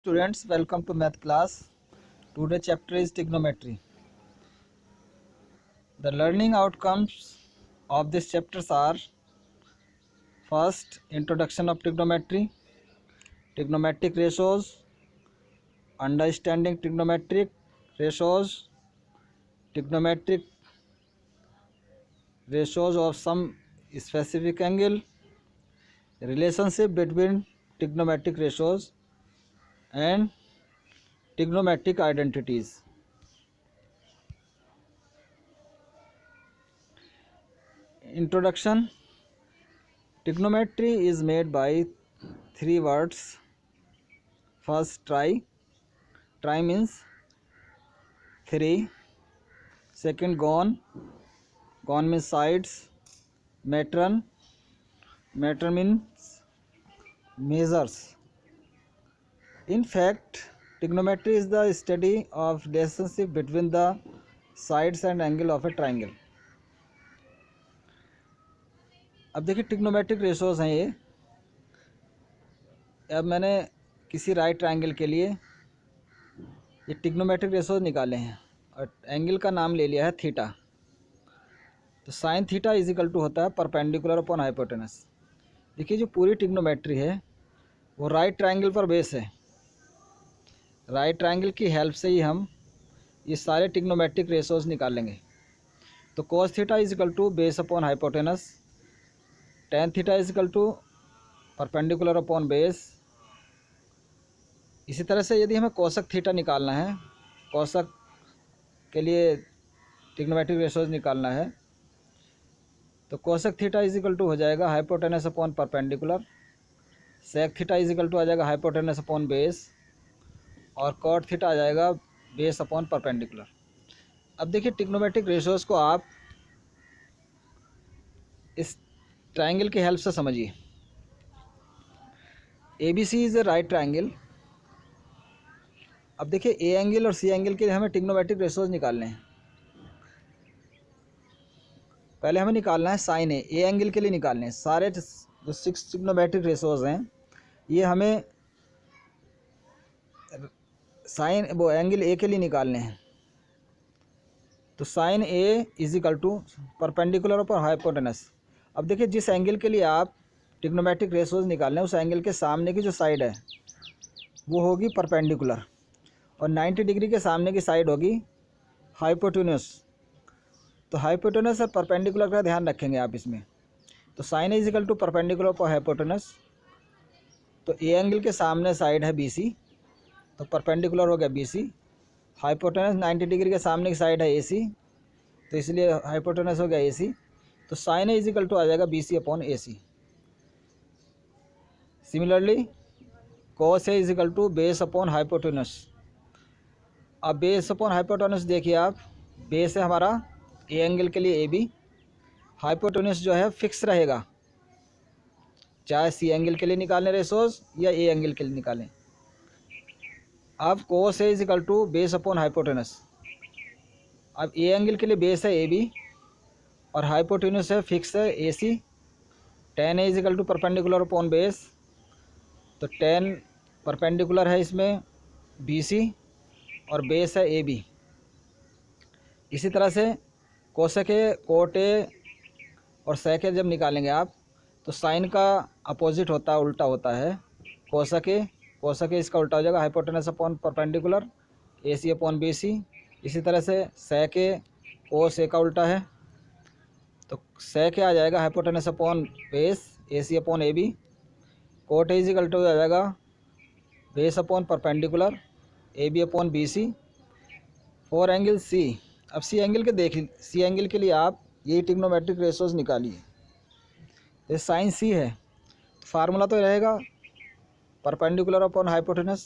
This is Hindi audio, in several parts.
Students, welcome to math class. Today chapter is trigonometry. The learning outcomes of this chapters are: first, introduction of trigonometry, trigonometric ratios, understanding trigonometric ratios, trigonometric ratios of some specific angle, relationship between trigonometric ratios and trigonometric identities. Introduction. Trigonometry is made by three words. First, try. Try means three. Second, gone. Gone means sides. Metron. Metron means measures. In fact, trigonometry is the study of relationship between the sides and angle of a triangle. अब देखिए ट्रिग्नोमेट्रिक रेशोज हैं ये. अब मैंने किसी राइट ट्रायंगल के लिए ये ट्रिग्नोमेट्रिक रेशोज निकाले हैं और एंगल का नाम ले लिया है थीटा. तो sine theta is equal to होता है परपेंडिकुलर अपॉन हाइपोटेनस. देखिए जो पूरी ट्रिग्नोमेट्री है वो राइट ट्रायंगल पर बेस है. राइट ट्रायंगल की हेल्प से ही हम ये सारे ट्रिग्नोमेट्रिक रेशोज निकालेंगे. तो cos theta is equal to base upon hypotenuse, tan theta is equal to perpendicular upon base. इसी तरह से यदि हमें कोसक थीटा निकालना है, कोसक के लिए ट्रिग्नोमेट्रिक रेशोज निकालना है, तो cosec theta is equal to हो जाएगा hypotenuse upon perpendicular, sec theta is equal to आ जाएगा हाइपोटेनस अपॉन बेस, और कॉट थीटा आ जाएगा बेस अपॉन परपेंडिकुलर. अब देखिए ट्रिग्नोमेट्रिक रेशोज को आप इस ट्रायंगल की हेल्प से समझिए. A B C is a right triangle. अब देखिए ए एंगल और सी एंगल के लिए हमें ट्रिग्नोमेट्रिक रेशोज निकालने हैं. पहले हमें निकालना है साइन ए एंगल के लिए निकालने हैं. सारे जो 6 ट्रिग्नोमेट्रिक रेशोज हैं ये हमें साइन वो एंगल ए के लिए निकालने हैं. तो sine A is equal to perpendicular पर हाइपोटेनस. अब देखिए जिस एंगल के लिए आप ट्रिग्नोमेट्रिक रेशोज निकालने हैं उस एंगल के सामने की जो साइड है वो होगी परपेंडिकुलर और 90 डिग्री के सामने की साइड होगी हाइपोटेन्यूस. तो हाइपोटेनस और परपेंडिकुलर का ध्यान रखेंगे आप इसमें. तो sine is equal to perpendicular पर हाइपोटेनस. तो ए एंगल के सामने साइड है BC, तो परपेंडिकुलर हो गया BC. हाइपोटेनस 90 डिग्री के सामने की साइड है AC, तो इसलिए हाइपोटेनस हो गया AC. तो साइन इज इक्वल टू आ जाएगा BC upon AC. Similarly cos A is equal to base upon hypotenuse. अब बेस अपॉन हाइपोटेनस देखिए आप, बेस है हमारा ए एंगल के लिए AB, हाइपोटेनस जो है फिक्स रहेगा, चाहे सी एंगल के लिए निकालें रेशोज या ए एंगल के लिए निकालें. अब cos A is equal to base upon hypotenuse. अब ए एंगल के लिए बेस है AB और हाइपोटेनस है फिक्स है AC. Tan A is equal to perpendicular upon base. तो टेन परपेंडिकुलर है इसमें BC और बेस है AB. इसी तरह से कोसेक ए कोट ए और सेक ए जब निकालेंगे आप तो साइन का अपोजिट होता है, उल्टा होता है. कोसेक ए इसका उल्टा हो जाएगा hypotenuse upon perpendicular AC upon BC. इसी तरह से सेक ए कोस ए का उल्टा है, तो सेक ए आ जाएगा hypotenuse upon base AC upon AB. Cot A is equal to आ जाएगा base upon perpendicular AB upon BC. For angle C. अब सी एंगल के देख सी एंगल के लिए आप यही ट्रिग्नोमेट्रिक रेशोज निकालिए. ये साइन C है, फार्मूला तो रहेगा परपेंडिकुलर अपॉन हाइपोटेनस.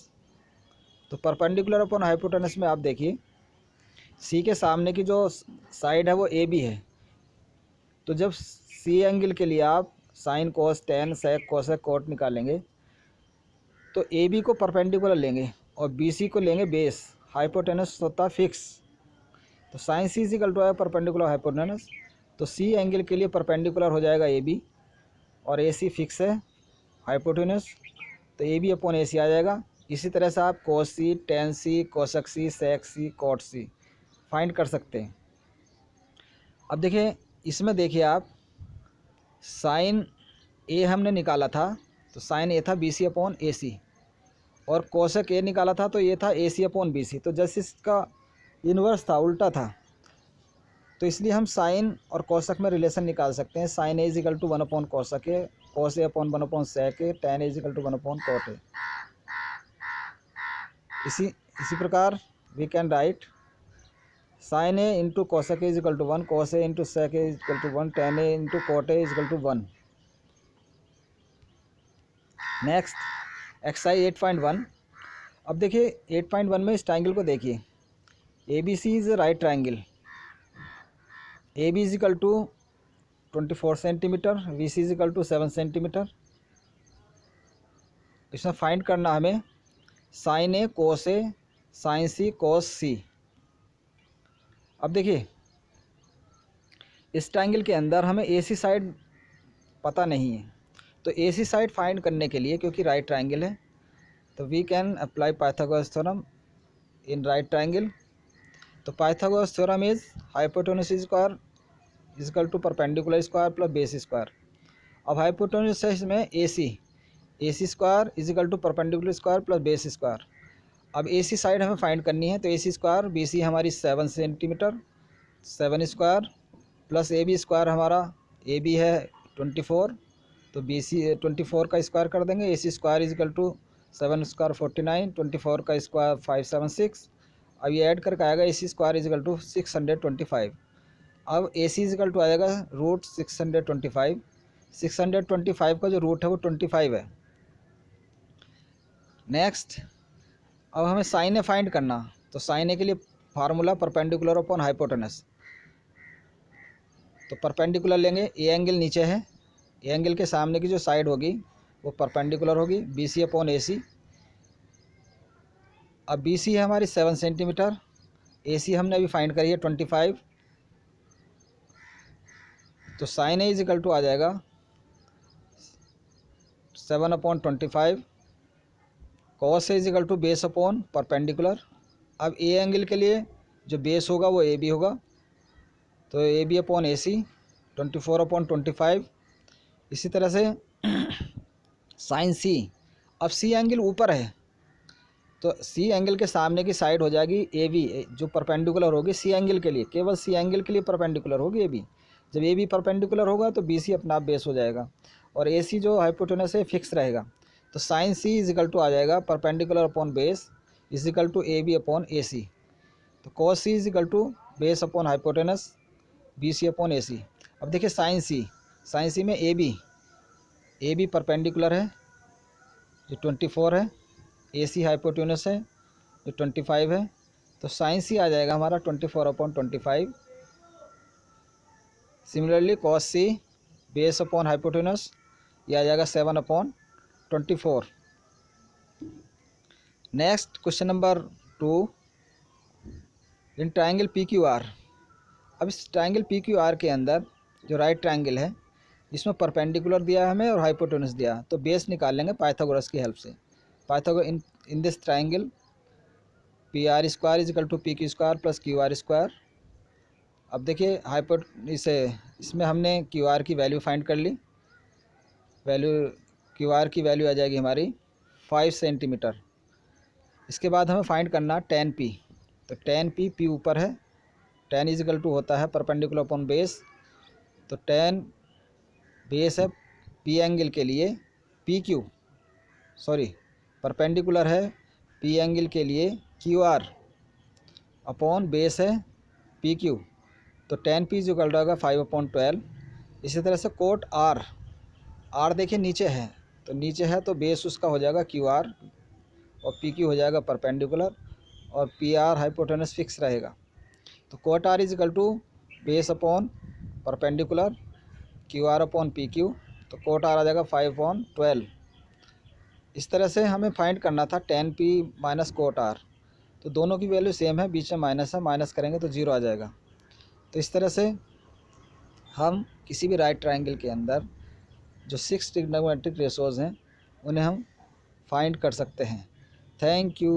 तो परपेंडिकुलर अपॉन हाइपोटेनस में आप देखिए C के सामने की जो साइड है वो AB है. तो जब C एंगल के लिए आप sine cos tan sec cosec cot निकालेंगे तो AB को परपेंडिकुलर लेंगे और BC को लेंगे बेस. हाइपोटेनस होता फिक्स, तो sine C is equal to है परपेंडिकुलर हाइपोटेनस. तो C एंगल के लिए परपेंडिकुलर हो जाएगा AB और AC फिक्स है हाइपोटेनस, तो AB अपॉन AC आ जाएगा. इसी तरह से आप कोस सी, टेन सी, कोसेक सी, सेक सी, कॉट सी फाइंड कर सकते हैं। अब देखिए इसमें देखिए आप साइन ए हमने निकाला था, तो साइन ए था BC अपॉन AC, और कोसेक ए निकाला था तो ये था AC अपॉन BC। तो जैसे इसका इन्वर्स था, उल्टा था, तो इसलिए हम साइन और कोसेक में रिलेशन निकाल सकते हैं। Sine A equal to 1 upon cosec A, cos A upon 1 upon sec A, tan A equal to 1 upon cot A. इसी प्रकार we can write sine A into cosec A equal to 1, cos A into sec A equal to 1, tan A into cot A equal to 1। Next exercise 8.1। अब देखिए 8.1 में इस ट्राइंगल को देखिए, ABC is a right triangle, AB equal to 24 centimetre, BC equal to 7 centimetre. इसमें फाइंड करना हमें साइन ए कोस ए, साइन सी कोस सी। अब देखिए इस ट्राइंगल के अंदर हमें AC साइड पता नहीं है, तो AC साइड फाइंड करने के लिए, क्योंकि राइट ट्राइंगल है, तो we can apply Pythagoras theorem in right triangle. तो Pythagoras theorem is hypotenuse square is equal to perpendicular square plus base square. अब हाइपोटेन्यूज है इसमें AC square is equal to perpendicular square plus base square. अब AC साइड हमें फाइंड करनी है, तो AC स्क्वायर BC हमारी 7 centimetre, 7 square plus AB square हमारा AB है 24, तो BC 24 का स्क्वायर कर देंगे। AC square is equal to 7 square 49, 24 का स्क्वायर 576। अब ये ऐड करके आएगा AC स्क्वायर इजिकल टू 625। अब AC इजिकल टू आएगा रूट 625। 625 का जो रूट है वो 25 है। नेक्स्ट अब हमें साइन ए फाइंड करना, तो साइन ए के लिए फार्मूला परपेंडिकुलर अपॉन हाइपोटेनस। तो परपेंडिकुलर लेंगे, ए एंगल नीचे है, ए एंगल के सामने की जो साइड होगी वो परपेंडिकुलर होगी, BC अपॉन AC। अब BC है हमारी 7 सेंटीमीटर, AC हमने अभी फाइंड करी है 25, तो साइन ए इजिकल टू आ जाएगा 7 upon 25, cos A equal to base upon perpendicular. अब ए एंगल के लिए जो बेस होगा वो AB होगा, तो AB अपॉन AC 24 अपॉन 25। इसी तरह से साइन C, अब C एंगल ऊपर है, तो C एंगल के सामने की साइड हो जाएगी AB, जो परपेंडिकुलर होगी C एंगल के लिए, केवल C एंगल के लिए परपेंडिकुलर होगी AB। जब AB परपेंडिकुलर होगा तो BC अपना आप बेस हो जाएगा, और AC जो हाइपोटेनस है फिक्स रहेगा। तो साइन C इजिकल टू आ जाएगा perpendicular upon base equal to AB upon AC। तो cos C equal to base upon hypotenuse BC upon AC। अब देखिए साइन C में AB परपेंडिकुलर है जो 24 है, AC हाइपोटेनस है जो 25 है, तो साइन C आ जाएगा हमारा 24 upon 25। Similarly cos C base upon hypotenuse ये आ जाएगा 7 upon 24। Next question number 2, in triangle PQR। अब इस ट्राइंगल PQR के अंदर जो राइट ट्राइंगल है इसमें परपेंडिकुलर दिया है हमें और हाइपोटेनस दिया, तो बेस निकाल लेंगे पाइथागोरस की हेल्प से। Pythagoras in this triangle PR square is equal to PQ square plus QR square. अब देखिए इसमें हमने QR की वैल्यू फाइंड कर ली, QR की वैल्यू आ जाएगी हमारी 5 सेंटीमीटर। इसके बाद हमें फाइंड करना tan P, तो tan P ऊपर है, tan इजिकल टू होता है परपेंडिकुलर अपॉन बेस, तो tan बेस है P एंगल के लिए परपेंडिकुलर है P एंगल के लिए QR अपॉन बेस है PQ, तो tan P जो कर रहेगा 5 अपॉन 12। इसी तरह से कोट R देखिए नीचे है, तो नीचे है तो बेस उसका हो जाएगा QR और PQ हो जाएगा परपेंडिकुलर, और PR हाइपोटेनस फिक्स रहेगा। तो cot R equal to base upon perpendicular QR upon PQ, तो कोट R आ जाएगा 5 अपॉन 12। इस तरह से हमें फाइंड करना था tan P minus cot R, तो दोनों की वैल्यू सेम है, बीच में माइनस है, माइनस करेंगे तो 0 आ जाएगा। तो इस तरह से हम किसी भी राइट ट्राइंगल के अंदर जो 6 ट्रिग्नोमेट्रिक रेशोज़ हैं उन्हें हम फाइंड कर सकते हैं। Thank you.